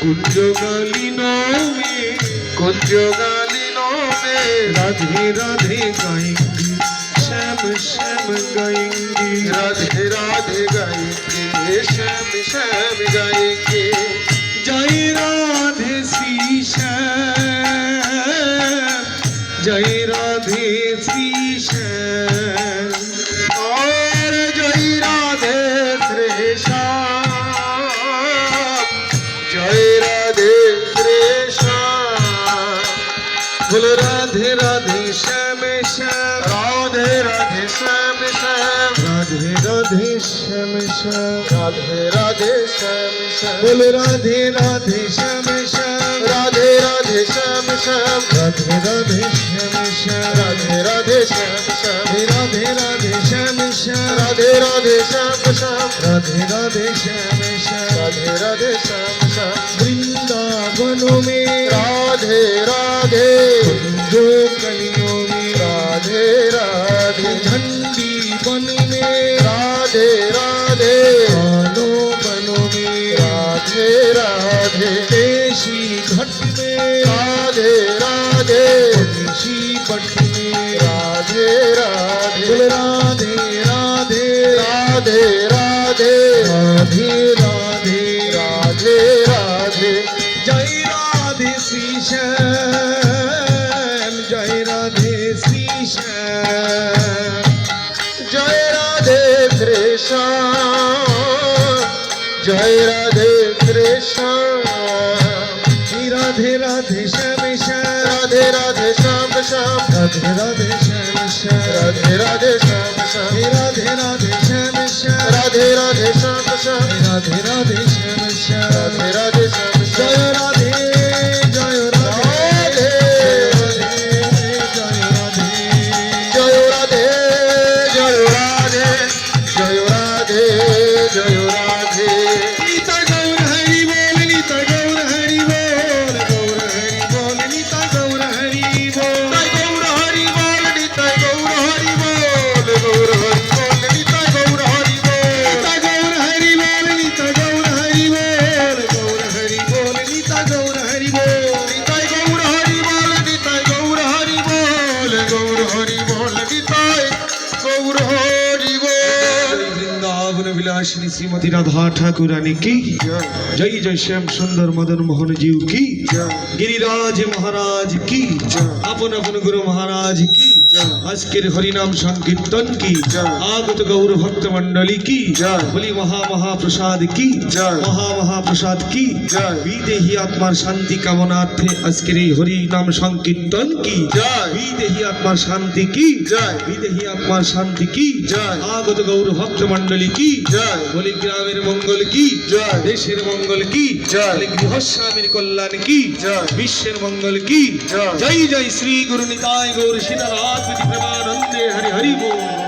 कुंजगालिनो में राधे राधे गाएंगे, श्याम श्याम गाएंगे, राधे राधे गाएंगे, श्याम श्याम गाएंगे। जय राधे श्री श्याम, जय राधे श्री श्याम, और जय राधे श्री श्याम, जय राधे श्री श्याम। बोल राधे राधे श्याम श्याम, राधे राधे श्याम श्याम, राधे राधे श्याम श्याम, राधे राधे श्याम श्याम। बोल राधे राधे श्याम श्याम, राधे राधे श्याम श्याम, राधे राधे श्याम श्याम, राधे राधे श्याम श्याम, राधे राधे श्याम श्याम, राधे राधे श्याम श्याम, राधे राधे श्याम श्याम, राधे राधे श्याम श्याम। वृंदावनों में राधे राधे, जो कलियों में राधे राधे, झंडी वन में राधे राधे, कानों बनों में राधे राधे, देशी घट में राधे राधे, देशी पट में राधे राधे, बोल राधे राधे राधे राधे, राधे राधे राधे राधे। जय राधे श्री श्याम, जय राधे श्री श्याम, जय राधे कृष्ण, जय राधे कृष्ण। राधे राधे श्याम श्याम, राधे राधे श्याम श्याम, राधे राधे श्याम श्याम, राधे राधे श्याम श्याम, राधे राधे श्याम श्याम, राधे राधे श्याम श्याम, राधे राधे श्याम श्याम, राधे राधे श्याम जय श्याम। राधे जय राधे जय राधे, जय राधे जय राधे, जय राधे जय राधे। नीता गौर हरि बोल, नीता गौर हरि बोल, गौर हरि बोल, नीता गौर हरि बोल, निताय गौर हरि बोल, निताय गौर हरि बोल, गौर हरि बोल, निताय गौर हरि बोल। नीता गौर हरि बोल, नीता गौर हरि बोल, गौर हरि बोल, नीता गौर हरि बोल, निताय गौर हरि बोल, निताय गौर हरि बोल, गौर हरि बोल, निताय गौर हरि बोल। वृंदावन विलासिनी श्रीमती राधा ठाकुरानी की जय जय, जय श्याम सुंदर मदन मोहन जीव की जय, गिरिराज महाराज की अपन अपन गुरु महाराज की আজকের হরিনাম সংকীর্তন की আগত গৌর ভক্ত মণ্ডলী की বলি মহা মহাপ্রসাদ की মহা মহাপ্রসাদ की বিদেহী আত্মার শান্তি কামনার্থে আজকের এই হরিনাম সংকীর্তন की বিদেহী আত্মার শান্তি की বিদেহী আত্মার শান্তি की আগত গৌর ভক্ত মণ্ডলী की বলি গ্রামের মঙ্গল की দেশের মঙ্গল की বলি গৃহস্বামীর কল্যাণ की বিশ্বের মঙ্গল की जय जय श्री गुरु निताय गौर सीताराम प्रेमानंदे हरि हरि बोल।